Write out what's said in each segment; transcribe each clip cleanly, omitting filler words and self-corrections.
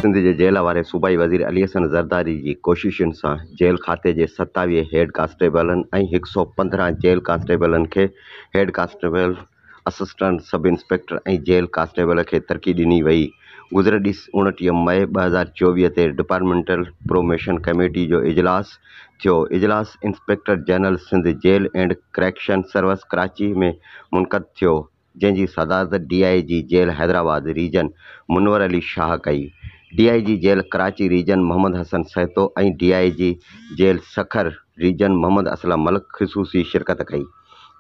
सिंध जे jail वारे सूबाई वज़ीर अली हसन ज़रदारी जी कोशिशुनि सां जेल खाते जे 27 हेड कांस्टेबलनि ऐं 115 जेल कांस्टेबलनि खे हेड कांस्टेबल, असिस्टेंट सब इंस्पेक्टर ऐं जेल कांस्टेबल खे तरक़ी ॾिनी वई। गुज़िरियल 29 मई 2024 ते डिपार्टमेंटल प्रोमोशन कमेटी जो इजलास थियो। इजलास inspector general Sindh jail and correction service Karachi में मुनक़द थियो, जंहिं जी सदारत DIG jail Hyderabad region Munawar Ali Shah कई। DIG jail Karachi region Mohammad Hassan Sahto ऐं DIG jail Sukkur region Mohammad Aslam Malik ख़ुसूसी शिरकत कई।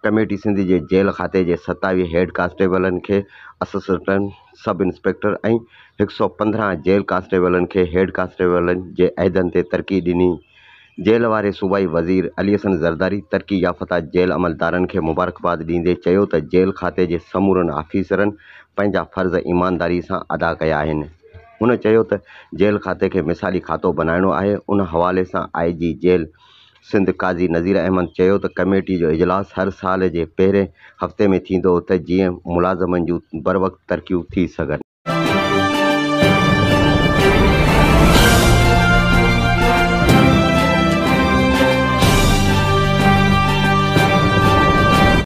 कमेटी सिंध जे जेल खाते जे 27 हेड कांस्टेबलनि खे असिस्टेंट सब इंस्पेक्टर ऐं 115 जेल कांस्टेबलनि खे हेड कांस्टेबलनि जे अहदनि ते तरक़ी ॾिनी। जेल वारे सूबाई वज़ीर अली हसन ज़रदारी तरक़ी याफ़्ता जेल अमलदारनि खे मुबारकबाद ॾींदे चयो त जेल खाते जे समूरनि आफ़ीसरनि पंहिंजा फ़र्ज़ ईमानदारी सां अदा कया आहिनि। हुन चयो त जेल खाते खे मिसाली खातो बणाइणो आहे। उन हवाले सां IG जेल सिंध काज़ी नज़ीर अहमद चयो त कमेटी जो इजलास हर साल जे पहिरें हफ़्ते में थींदो त जीअं मुलाज़मनि जूं बर वक़्ति तरक़ियूं थी सघनि।